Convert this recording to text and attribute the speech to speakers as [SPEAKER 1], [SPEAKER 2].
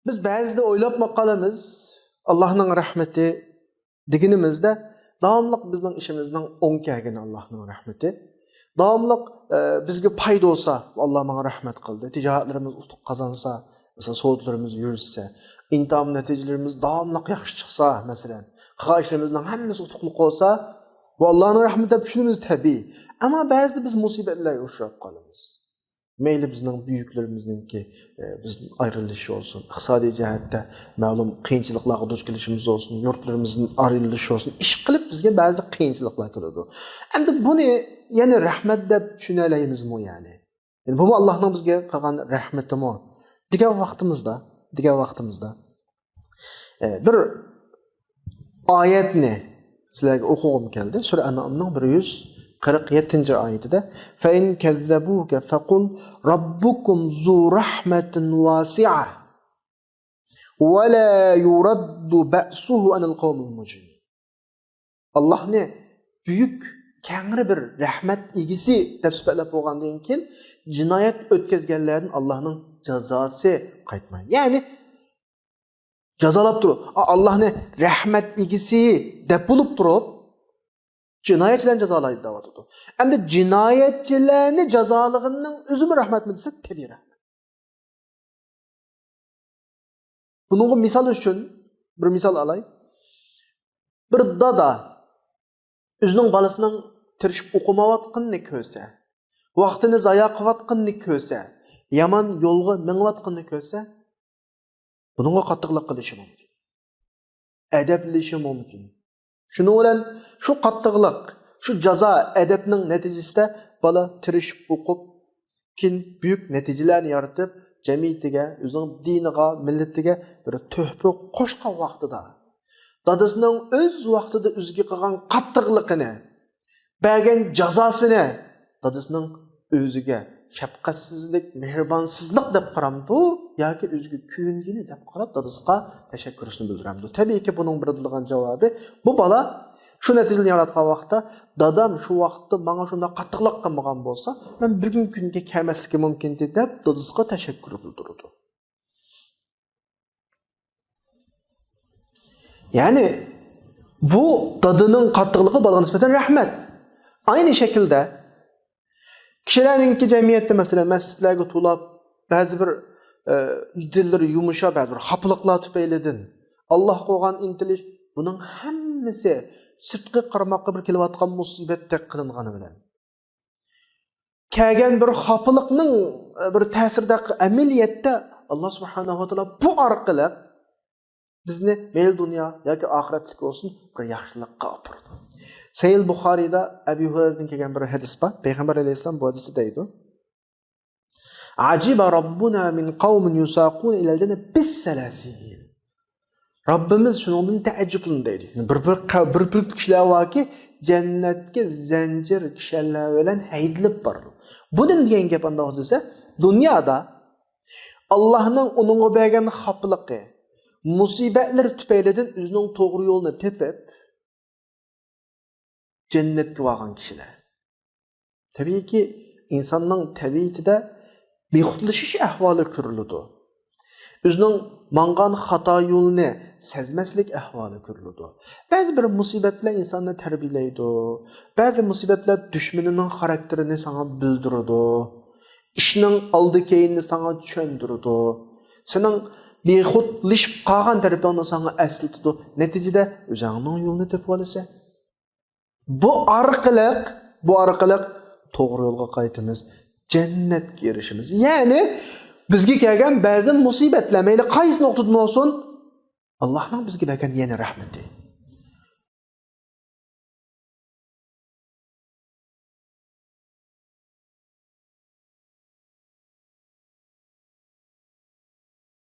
[SPEAKER 1] Biz ba'zida o'ylab qolamiz, Allohning rahmati deganimizda davomli bizning ishimizning o'ng kelgani Allohning rahmati. Davomli bizga foyda bo'lsa, Alloh menga rahmat qildi. Tijoratlarimiz utuq qozonsa, masalan, savdlarimiz yursa, imtihon natijalarimiz davomli yaxshi chiqsa, masalan, qilgan hammasi utuqli bo'lsa, bu Allohning rahmati deb tushunimiz tabiiy. Ammo ba'zida biz musibatlarga uchrab qolamiz. Meyli bizning büyüklerimizninki biz ayrılışı olsun, iqtisodiy jihatda ma'lum qiyinchiliklarga duch kelishimiz olsun, yurtlarimizning ayrilishi olsun, ish qilib bizga ba'zi qiyinchiliklar keladi. Endi buni yana rahmat deb tushunalayimizmi yani? Yani bu Allohning bizga qilgan rahmatimi? Degan vaqtimizda bir oyatni sizlarga o'qig'im keldi. Sura An'amning 147. ayetida فَاِنْ كَذَّبُوكَ فَقُلْ رَبُّكُمْ ذُو رَحْمَةٍ وَاسِعَةٍ وَلَا يُرَدُّ بَأْسُهُ عَنِ الْقَوْمِ الْمُجْرِمِينَ. Allah ne? Büyük, kengri bir rahmet ilgisi deb sifatlab bo'lgandan keyin jinoyat o'tkazganlarning Allohning jazosi qaytmaydi. Ya'ni jazolab turib, Allohning rahmat ilgisi deb bo'lib turib jinoyatchilarni jazolaydi deyapti. Endi jinoyatchilarni jazolaganining o'zi mi rahmatmi desa, tabiiy rahmat. Buningga misol uchun bir misol olay. Bir dada o'zining bolasining tirishib o'qimayotganini ko'rsa, vaqtini zoya qilayotganini ko'rsa, yomon yo'lga minayotganini ko'rsa, buningga qattiqlik qilishi mumkin. Adablishi mumkin. Şunu bilan şu qattiqlik, şu jazo adabning natijasida bola tirishib o'qib, keyin buyuk natijalarni yaratib, jamiyatiga, o'zining diniga, millatiga bir tuhfa qo'shgan vaqtida dadasining o'z vaqtida o'ziga qilgan qattiqligini, bergan jazosini dadasining o'ziga shafqatsizlik, mehribonsizlik deb qaramdi yoki o'ziga kuyingini deb qarab dadasiga tashakkurni bildiramdi. Tabiiyki buning birilgan javobi bu bola shu natijani yaratgan vaqtda dadam shu vaqtda menga shunday qattiqlik qilmagan bo'lsa, men bugun kunga kelmasligim mumkin deb dadasiga tashakkur bildirdi. Ya'ni bu dadining qattiqligi bolaga nisbatan rahmat. Aynı şekilde kishilarninki jamiyatda masalan masjidlarga to'lab ba'zi bir dilleri yumuşa, ba'zi bir xapliqlar tufaylidan Alloh qo'ygan intilish, buning hammasi sirtqi qarmoqqa bir kelayotgan musibatdek qilingani bilan kelgan bir xapliqning bir ta'sirida amaliyotda Alloh subhanahu va taolo bu orqali bizni mel dunyo yoki oxiratlik olsun bir yaxshilikqa olib bordi. Sahih Buxoriyda Abu Hurayradan kelgan bir hadis bor. Payg'ambar alayhisalom bu hadisda deydi: "Ajiba robbuna min qawmin yusaqun ila al-jannah bis-salasil." Robbimiz shundan taajjublandi deydi. Bir kishilar borki, jannatga zanjir kishilar bilan haydilib bordi. Bundan degan gap unda desa, dunyoda Allohning uningga bergan xapligi, musibatlar tufaylidan o'zining to'g'ri yo'lni tepib jannatga borgan kishilar. Tabiiyki insonning tabiatida bexudlashish ahvoli ko'riladi. O'zining mangan xato yo'lni sezmaslik ahvoli ko'riladi. Ba'zi bir musibatlar insonni tarbiyalaydi. Ba'zi musibatlar dushmanining xarakterini sana bildiradi. Ishning oldi-keyinni sana tushundiradi. Sening bexudlashib qolgan tarafingni sana eslatadi. Natijada o'zingning yo'lni tepib olasan. Bu orqali to'g'ri yo'lga qaytamiz, jannatga erishimiz. Ya'ni bizga kelgan ba'zi musibatlar mayli qaysi nuqtadan olsin, Allohning bizga bergan yana rahmati.